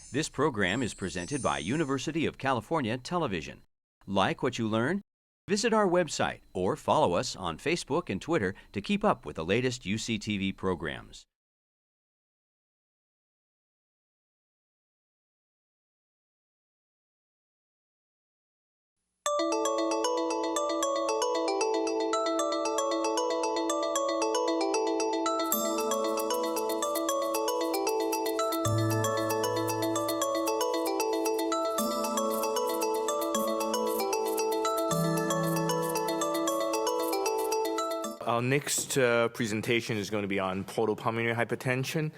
This program is presented by University of California Television. Like what you learn? Visit our website or follow us on Facebook and Twitter to keep up with the latest UCTV programs. Our next presentation is going to be on portal pulmonary hypertension,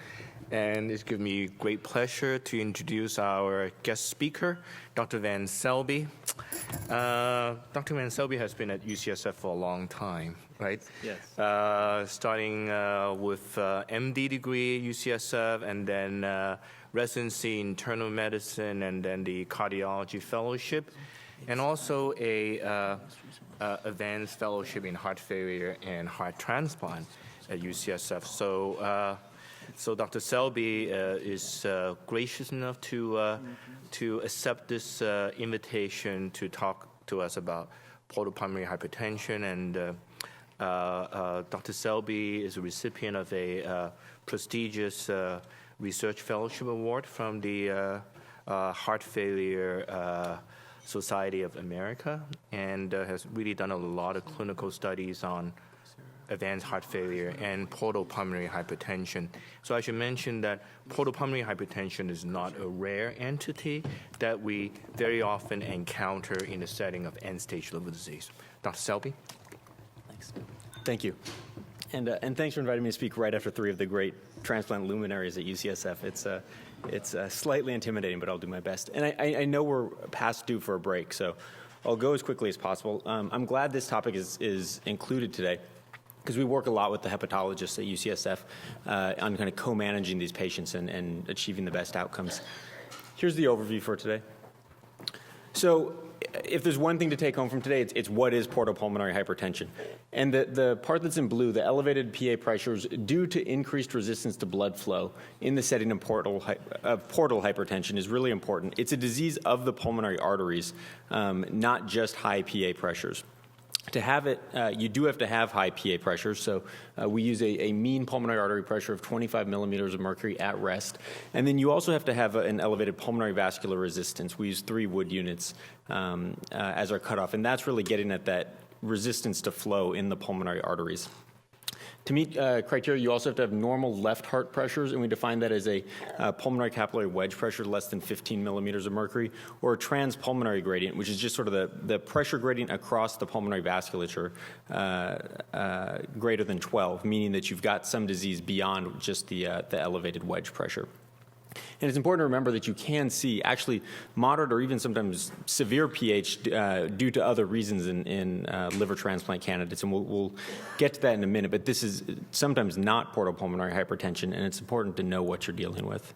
and it's given me great pleasure to introduce our guest speaker, Dr. Van Selby. Dr. Van Selby has been at UCSF for a long time, right? Yes. Starting with MD degree at UCSF, and then residency in internal medicine, and then the cardiology fellowship, and also a advanced fellowship in heart failure and heart transplant at UCSF. So Dr. Selby is gracious enough to accept this invitation to talk to us about portal pulmonary hypertension. And Dr. Selby is a recipient of a prestigious research fellowship award from the Heart Failure Society of America, and has really done a lot of clinical studies on advanced heart failure and portal pulmonary hypertension. So I should mention that portal pulmonary hypertension is not a rare entity that we very often encounter in the setting of end-stage liver disease. Dr. Selby? Thanks. Thank you. And thanks for inviting me to speak right after three of the great transplant luminaries at UCSF. It's slightly intimidating, but I'll do my best. And I know we're past due for a break, so I'll go as quickly as possible. I'm glad this topic is included today, because we work a lot with the hepatologists at UCSF on kind of co-managing these patients and achieving the best outcomes. Here's the overview for today. So if there's one thing to take home from today, it's what is portal pulmonary hypertension. And the part that's in blue, the elevated PA pressures due to increased resistance to blood flow in the setting of portal hypertension is really important. It's a disease of the pulmonary arteries, not just high PA pressures. To have it, you do have to have high PA pressure, so we use a mean pulmonary artery pressure of 25 millimeters of mercury at rest. And then you also have to have an elevated pulmonary vascular resistance. We use 3 Wood units as our cutoff, and that's really getting at that resistance to flow in the pulmonary arteries. To meet criteria, you also have to have normal left heart pressures, and we define that as a pulmonary capillary wedge pressure less than 15 millimeters of mercury, or a transpulmonary gradient, which is just sort of the pressure gradient across the pulmonary vasculature greater than 12, meaning that you've got some disease beyond just the elevated wedge pressure. And it's important to remember that you can see actually moderate or even sometimes severe pH due to other reasons in liver transplant candidates, and we'll get to that in a minute, but this is sometimes not portal pulmonary hypertension, and it's important to know what you're dealing with.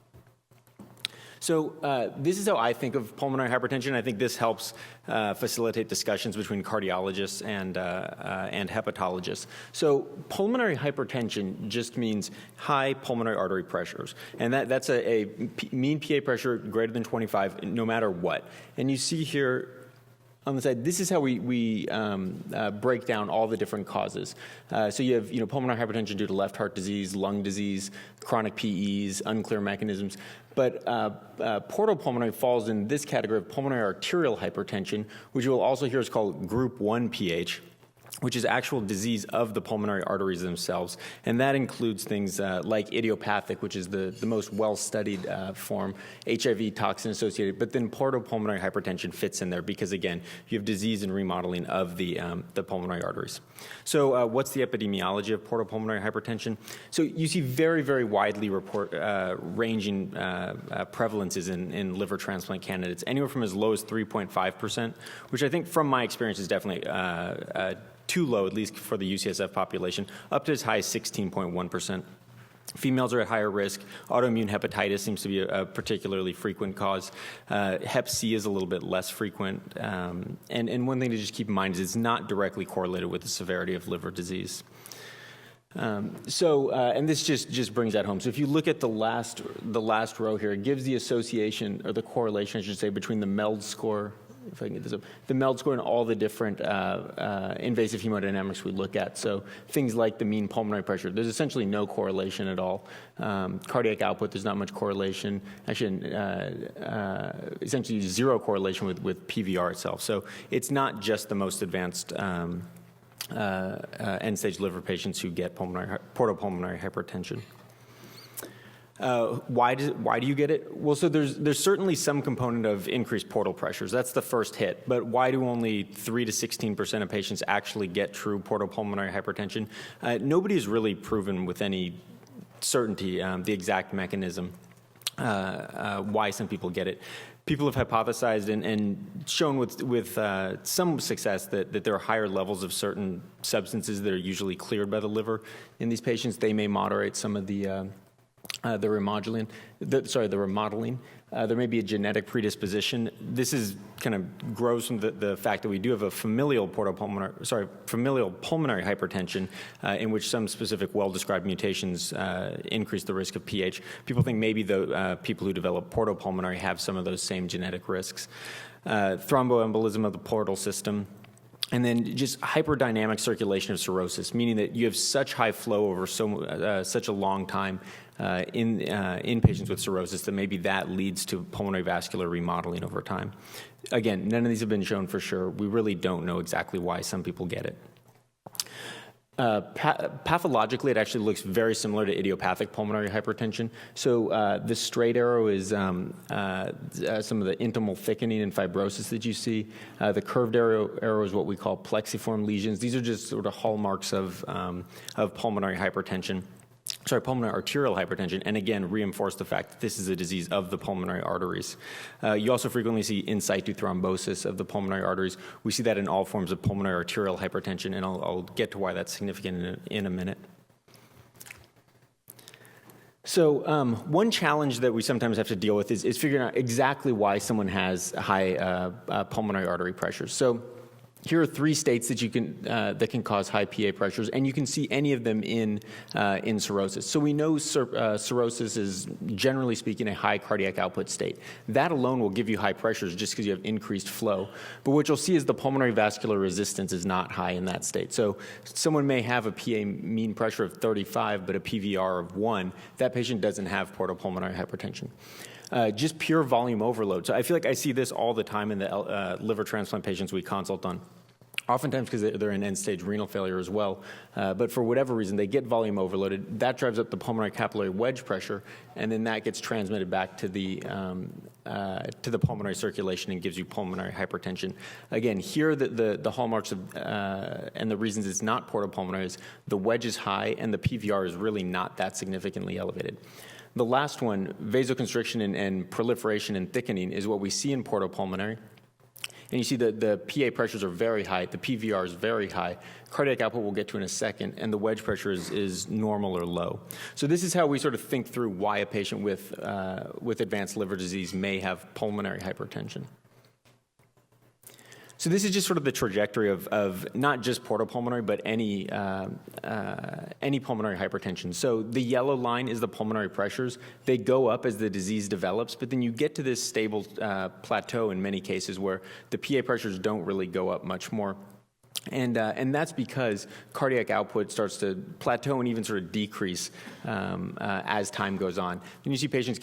So this is how I think of pulmonary hypertension. I think this helps facilitate discussions between cardiologists and hepatologists. So pulmonary hypertension just means high pulmonary artery pressures, and that's a mean PA pressure greater than 25, no matter what. And you see here on the side, this is how we break down all the different causes. So you have pulmonary hypertension due to left heart disease, lung disease, chronic PEs, unclear mechanisms. But portal pulmonary falls in this category of pulmonary arterial hypertension, which you will also hear is called group 1 PH, which is actual disease of the pulmonary arteries themselves. And that includes things like idiopathic, which is the most well-studied form, HIV toxin associated, but then portal pulmonary hypertension fits in there because, again, you have disease and remodeling of the pulmonary arteries. So what's the epidemiology of portal pulmonary hypertension? So you see very, very widely ranging prevalences in liver transplant candidates, anywhere from as low as 3.5%, which I think from my experience is definitely too low, at least for the UCSF population, up to as high as 16.1%. Females are at higher risk. Autoimmune hepatitis seems to be a particularly frequent cause. Hep C is a little bit less frequent. And one thing to just keep in mind is it's not directly correlated with the severity of liver disease. And this just brings that home. So if you look at the last row here, it gives the association, or the correlation, I should say, between the MELD score, if I can get this up, the MELD score and all the different invasive hemodynamics we look at. So things like the mean pulmonary pressure, there's essentially no correlation at all. Cardiac output, there's not much correlation. Actually, essentially zero correlation with PVR itself. So it's not just the most advanced end-stage liver patients who get portal pulmonary hypertension. Why do you get it? Well, so there's certainly some component of increased portal pressures. That's the first hit. But why do only 3 to 16% of patients actually get true portal pulmonary hypertension? Nobody has really proven with any certainty the exact mechanism why some people get it. People have hypothesized and shown with some success that there are higher levels of certain substances that are usually cleared by the liver in these patients. They may moderate some of the remodeling. There may be a genetic predisposition. This is kind of grows from the fact that we do have a familial pulmonary hypertension in which some specific well-described mutations increase the risk of PH. People think maybe the people who develop portal pulmonary have some of those same genetic risks. Thromboembolism of the portal system. And then just hyperdynamic circulation of cirrhosis, meaning that you have such high flow over such a long time in patients with cirrhosis that maybe that leads to pulmonary vascular remodeling over time. Again, none of these have been shown for sure. We really don't know exactly why some people get it. Pathologically, it actually looks very similar to idiopathic pulmonary hypertension. So the straight arrow is some of the intimal thickening and fibrosis that you see. The curved arrow is what we call plexiform lesions. These are just sort of hallmarks of pulmonary arterial hypertension, and again, reinforce the fact that this is a disease of the pulmonary arteries. You also frequently see in situ thrombosis of the pulmonary arteries. We see that in all forms of pulmonary arterial hypertension, and I'll get to why that's significant in a minute. So one challenge that we sometimes have to deal with is figuring out exactly why someone has high pulmonary artery pressure. So here are 3 states that that can cause high PA pressures, and you can see any of them in cirrhosis. So we know cirrhosis is, generally speaking, a high cardiac output state. That alone will give you high pressures just because you have increased flow. But what you'll see is the pulmonary vascular resistance is not high in that state. So someone may have a PA mean pressure of 35, but a PVR of 1. That patient doesn't have portal pulmonary hypertension. Just pure volume overload. So I feel like I see this all the time in the liver transplant patients we consult on. Oftentimes because they're in end-stage renal failure as well. But for whatever reason, they get volume overloaded. That drives up the pulmonary capillary wedge pressure, and then that gets transmitted back to the pulmonary circulation and gives you pulmonary hypertension. Again, here the hallmarks of and the reasons it's not portal pulmonary is the wedge is high and the PVR is really not that significantly elevated. The last one, vasoconstriction and proliferation and thickening, is what we see in portal pulmonary. And you see the PA pressures are very high, the PVR is very high. Cardiac output we'll get to in a second, and the wedge pressure is normal or low. So this is how we sort of think through why a patient with advanced liver disease may have pulmonary hypertension. So this is just sort of the trajectory of not just portal pulmonary, but any pulmonary hypertension. So the yellow line is the pulmonary pressures. They go up as the disease develops, but then you get to this stable plateau in many cases where the PA pressures don't really go up much more. And that's because cardiac output starts to plateau and even sort of decrease as time goes on. Then you see patients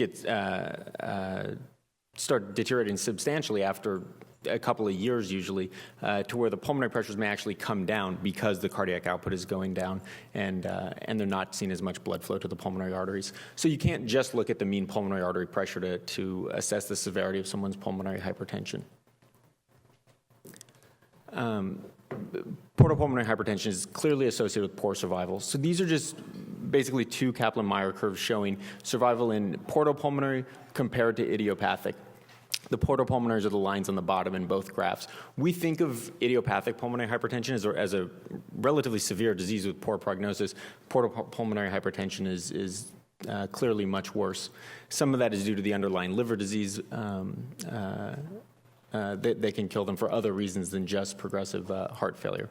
start deteriorating substantially after a couple of years usually, to where the pulmonary pressures may actually come down because the cardiac output is going down and they're not seeing as much blood flow to the pulmonary arteries. So you can't just look at the mean pulmonary artery pressure to assess the severity of someone's pulmonary hypertension. Portal pulmonary hypertension is clearly associated with poor survival. So these are just basically 2 Kaplan-Meier curves showing survival in portal pulmonary compared to idiopathic. The portal pulmonaries are the lines on the bottom in both graphs. We think of idiopathic pulmonary hypertension as a relatively severe disease with poor prognosis. Portal pulmonary hypertension is clearly much worse. Some of that is due to the underlying liver disease. They can kill them for other reasons than just progressive heart failure.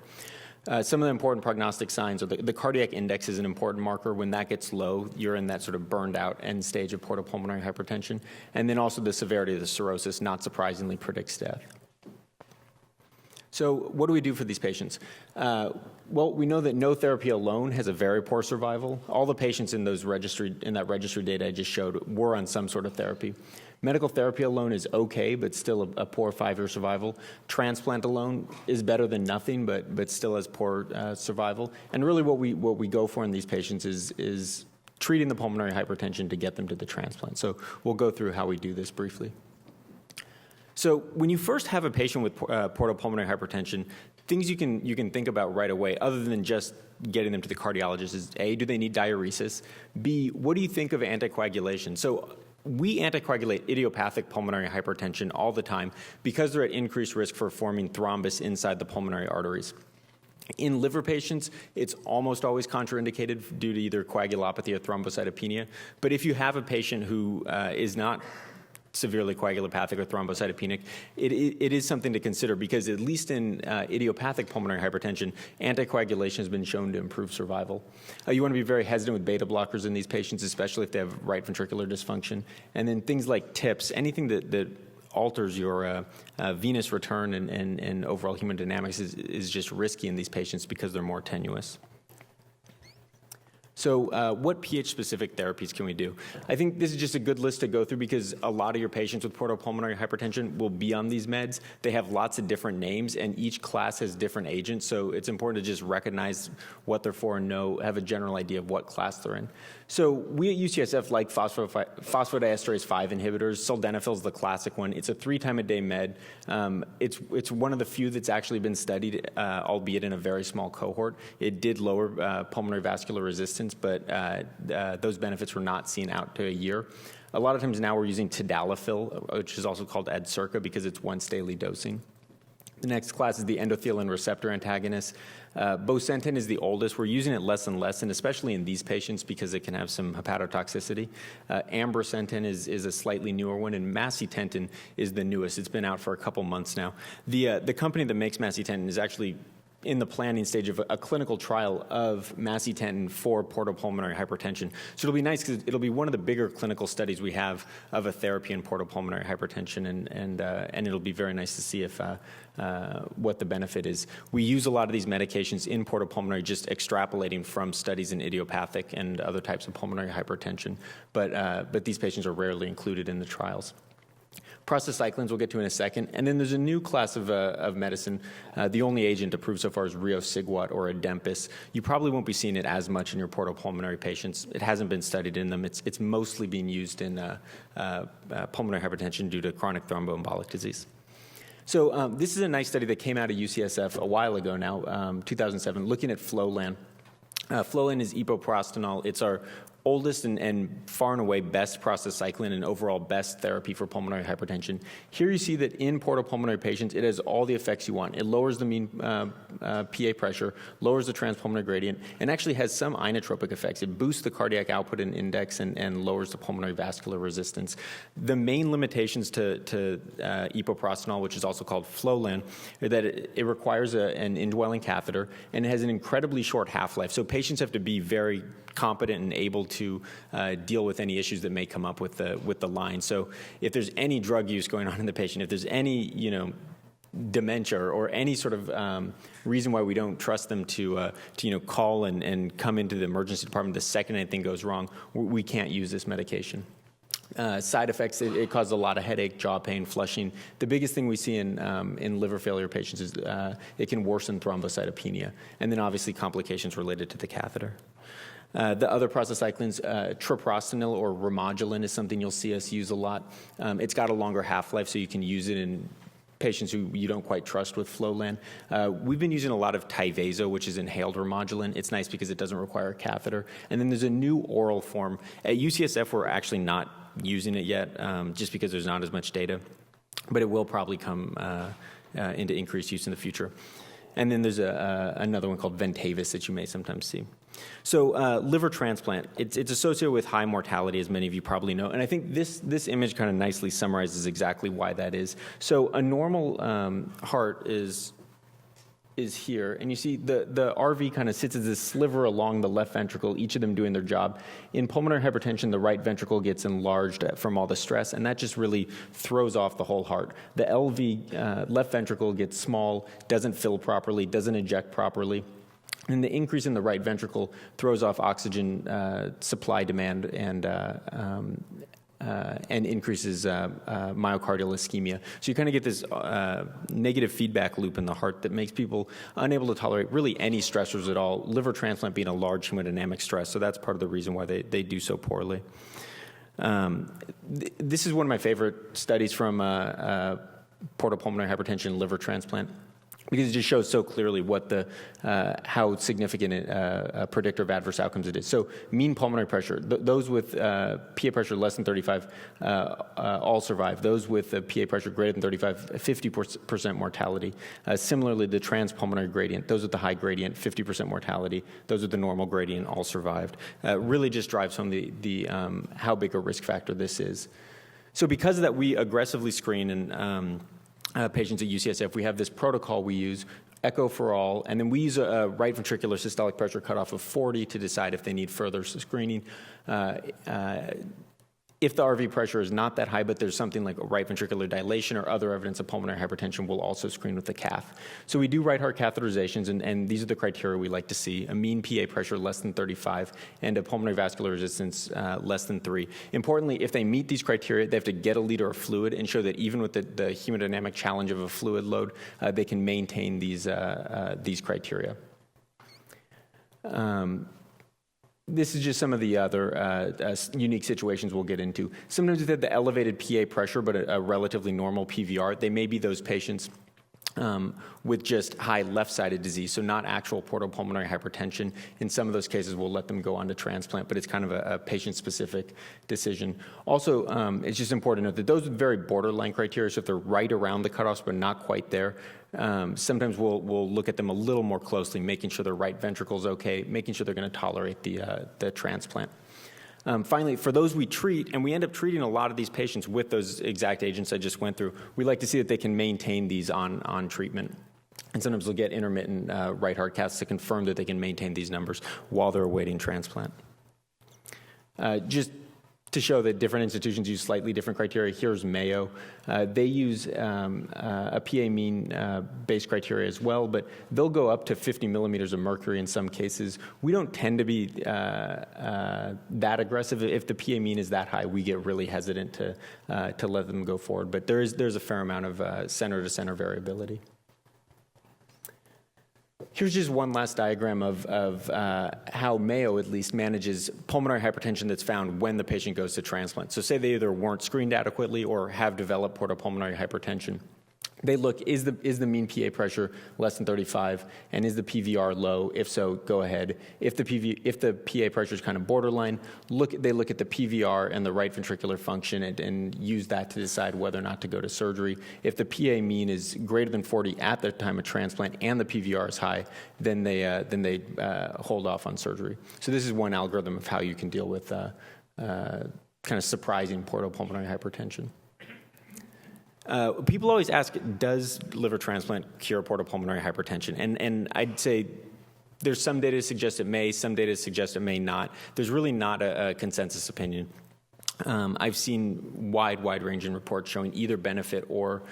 Some of the important prognostic signs are the cardiac index is an important marker. When that gets low, you're in that sort of burned out end stage of portal pulmonary hypertension. And then also the severity of the cirrhosis, not surprisingly, predicts death. So what do we do for these patients? Well, we know that no therapy alone has a very poor survival. All the patients in that registry data I just showed were on some sort of therapy. Medical therapy alone is okay, but still a poor 5-year survival. Transplant alone is better than nothing, but still has poor survival. And really what we go for in these patients is treating the pulmonary hypertension to get them to the transplant. So we'll go through how we do this briefly. So when you first have a patient with portal pulmonary hypertension, things you can think about right away, other than just getting them to the cardiologist, is A, do they need diuresis? B, what do you think of anticoagulation? So we anticoagulate idiopathic pulmonary hypertension all the time because they're at increased risk for forming thrombus inside the pulmonary arteries. In liver patients, it's almost always contraindicated due to either coagulopathy or thrombocytopenia. But if you have a patient who is not severely coagulopathic or thrombocytopenic, it is something to consider because at least in idiopathic pulmonary hypertension, anticoagulation has been shown to improve survival. You want to be very hesitant with beta blockers in these patients, especially if they have right ventricular dysfunction. And then things like TIPS, anything that alters your venous return and overall hemodynamics is just risky in these patients because they're more tenuous. So what pH-specific therapies can we do? I think this is just a good list to go through because a lot of your patients with portal pulmonary hypertension will be on these meds. They have lots of different names, and each class has different agents, so it's important to just recognize what they're for and have a general idea of what class they're in. So we at UCSF like phosphodiesterase 5 inhibitors. Sildenafil is the classic one. It's a 3-time-a-day med. It's one of the few that's actually been studied, albeit in a very small cohort. It did lower pulmonary vascular resistance, but those benefits were not seen out to a year. A lot of times now we're using tadalafil, which is also called Adcirca because it's once daily dosing. The next class is the endothelin receptor antagonist. Bosentan is the oldest. We're using it less and less, and especially in these patients because it can have some hepatotoxicity. Ambrisentan is a slightly newer one, and macitentan is the newest. It's been out for a couple months now. The company that makes macitentan is actually in the planning stage of a clinical trial of macitentan for portal pulmonary hypertension. So it'll be nice because it'll be one of the bigger clinical studies we have of a therapy in portal pulmonary hypertension, and it'll be very nice to see if what the benefit is. We use a lot of these medications in portal pulmonary, just extrapolating from studies in idiopathic and other types of pulmonary hypertension, but these patients are rarely included in the trials. Prostacyclins we'll get to in a second. And then there's a new class of medicine. The only agent approved so far is riociguat or Adempas. You probably won't be seeing it as much in your portal pulmonary patients. It hasn't been studied in them. It's mostly being used in pulmonary hypertension due to chronic thromboembolic disease. So this is a nice study that came out of UCSF a while ago now, 2007, looking at Flolan. Flolan is epoprostenol. It's our oldest and far and away best prostacyclin and overall best therapy for pulmonary hypertension. Here you see that in portal pulmonary patients, it has all the effects you want. It lowers the mean PA pressure, lowers the transpulmonary gradient, and actually has some inotropic effects. It boosts the cardiac output and index and lowers the pulmonary vascular resistance. The main limitations to epoprostenol, which is also called Flolan, are that it requires an indwelling catheter and it has an incredibly short half-life. So patients have to be very competent and able to deal with any issues that may come up with the line. So if there's any drug use going on in the patient, if there's any dementia or any sort of reason why we don't trust them to call and come into the emergency department the second anything goes wrong, we can't use this medication. Side effects, it causes a lot of headache, jaw pain, flushing. The biggest thing we see in liver failure patients is it can worsen thrombocytopenia, and then obviously complications related to the catheter. The other prostacyclins, treprostinil or Remodulin is something you'll see us use a lot. It's got a longer half-life, so you can use it in patients who you don't quite trust with Flolan. We've been using a lot of Tyvaso, which is inhaled Remodulin. It's nice because it doesn't require a catheter. And then there's a new oral form. At UCSF, we're actually not using it yet, just because there's not as much data. But it will probably come into increased use in the future. And then there's another one called Ventavis that you may sometimes see. So liver transplant, it's associated with high mortality, as many of you probably know. And I think this image kind of nicely summarizes exactly why that is. So a normal heart is is here, and you see the RV kind of sits as this sliver along the left ventricle, each of them doing their job. In pulmonary hypertension, the right ventricle gets enlarged from all the stress, and that just really throws off the whole heart. The LV, left ventricle, gets small, doesn't fill properly, doesn't eject properly. And the increase in the right ventricle throws off oxygen supply demand and increases myocardial ischemia. So you kind of get this negative feedback loop in the heart that makes people unable to tolerate really any stressors at all, liver transplant being a large hemodynamic stress. So that's part of the reason why they do so poorly. This is one of my favorite studies from portal pulmonary hypertension liver transplant, because it just shows so clearly what how significant a predictor of adverse outcomes it is. So mean pulmonary pressure, those with PA pressure less than 35 all survive. Those with PA pressure greater than 35, 50% mortality. Similarly, the transpulmonary gradient, those with the high gradient, 50% mortality. Those with the normal gradient all survived. Really just drives home the how big a risk factor this is. So because of that, we aggressively screen and patients at UCSF. We have this protocol we use, echo for all, and then we use a right ventricular systolic pressure cutoff of 40 to decide if they need further screening. If the RV pressure is not that high, but there's something like a right ventricular dilation or other evidence of pulmonary hypertension, we'll also screen with the cath. So we do right heart catheterizations, and these are the criteria we like to see: a mean PA pressure less than 35 and a pulmonary vascular resistance less than 3. Importantly, if they meet these criteria, they have to get a liter of fluid and show that even with the hemodynamic challenge of a fluid load, they can maintain these criteria. This is just some of the other unique situations we'll get into. Sometimes they have the elevated PA pressure, but a relatively normal PVR. They may be those patients with just high left-sided disease, so not actual portal pulmonary hypertension. In some of those cases, we'll let them go on to transplant, but it's kind of a patient-specific decision. Also, it's just important to note that those are very borderline criteria, so if they're right around the cutoffs but not quite there, sometimes we'll look at them a little more closely, making sure their right ventricle's okay, making sure they're going to tolerate the transplant. Finally, for those we treat, and we end up treating a lot of these patients with those exact agents I just went through, we like to see that they can maintain these on treatment. And sometimes they'll get intermittent right heart caths to confirm that they can maintain these numbers while they're awaiting transplant. Just to show that different institutions use slightly different criteria, here's Mayo. They use a PA mean based criteria as well, but they'll go up to 50 millimeters of mercury in some cases. We don't tend to be that aggressive. If the PA mean is that high, we get really hesitant to let them go forward. But there's a fair amount of center-to-center variability. Here's just one last diagram of how Mayo at least manages pulmonary hypertension that's found when the patient goes to transplant. So say they either weren't screened adequately or have developed portal pulmonary hypertension. They look, is the mean PA pressure less than 35, and is the PVR low? If so, go ahead. If the PA pressure is kind of borderline, they look at the PVR and the right ventricular function and use that to decide whether or not to go to surgery. If the PA mean is greater than 40 at the time of transplant and the PVR is high, then they hold off on surgery. So this is one algorithm of how you can deal with kind of surprising portal pulmonary hypertension. People always ask, does liver transplant cure portal pulmonary hypertension? And I'd say there's some data to suggest it may, some data to suggest it may not. There's really not a consensus opinion. I've seen wide-ranging reports showing either benefit or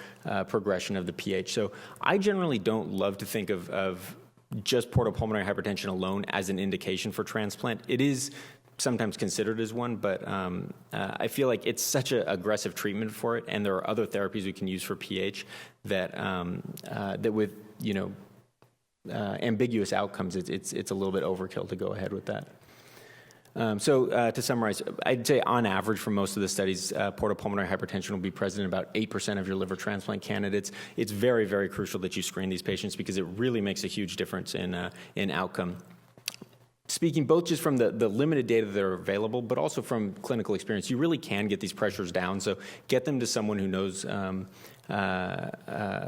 progression of the pH. So I generally don't love to think of just portal pulmonary hypertension alone as an indication for transplant. It is sometimes considered as one, but I feel like it's such an aggressive treatment for it, and there are other therapies we can use for pH that with ambiguous outcomes, it's a little bit overkill to go ahead with that. So to summarize, I'd say on average for most of the studies, portal pulmonary hypertension will be present in about 8% of your liver transplant candidates. It's very, very crucial that you screen these patients because it really makes a huge difference in outcome. Speaking both just from the limited data that are available, but also from clinical experience, you really can get these pressures down. So get them to someone who knows,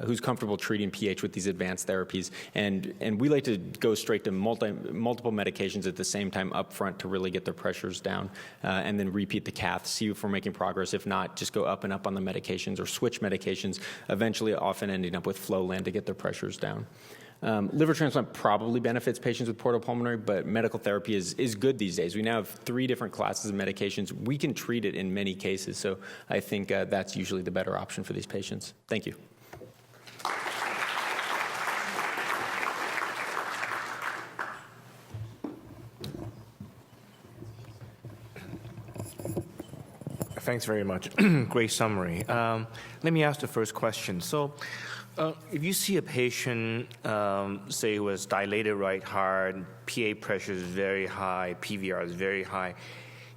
who's comfortable treating pH with these advanced therapies. And we like to go straight to multiple medications at the same time up front to really get their pressures down, and then repeat the cath, see if we're making progress. If not, just go up and up on the medications or switch medications, eventually often ending up with Flolan to get their pressures down. Liver transplant probably benefits patients with portal pulmonary, but medical therapy is good these days. We now have 3 different classes of medications. We can treat it in many cases, so I think that's usually the better option for these patients. Thank you. Thanks very much. Great summary. Let me ask the first question. So, if you see a patient, say, who has dilated right heart, PA pressure is very high, PVR is very high,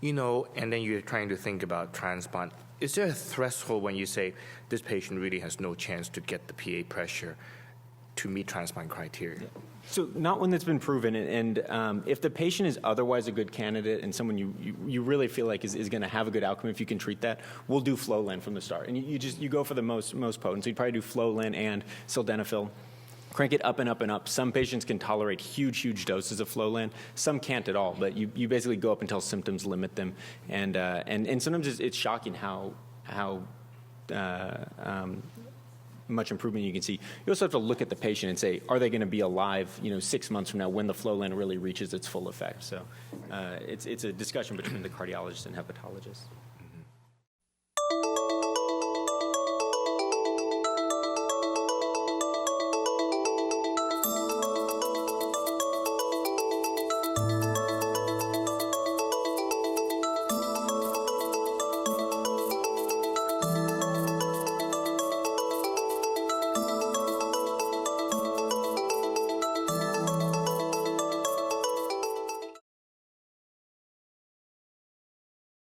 and then you're trying to think about transplant, is there a threshold when you say this patient really has no chance to get the PA pressure to meet transplant criteria? Yeah. So not one that's been proven, and if the patient is otherwise a good candidate and someone you really feel like is going to have a good outcome if you can treat that, we'll do Flolan from the start. And you go for the most potent. So you'd probably do Flolan and sildenafil. Crank it up and up and up. Some patients can tolerate huge doses of Flolan. Some can't at all, but you basically go up until symptoms limit them. And sometimes it's shocking how much improvement you can see. You also have to look at the patient and say, are they going to be alive 6 months from now when the Flolan really reaches its full effect? So it's a discussion between the cardiologist and hepatologist.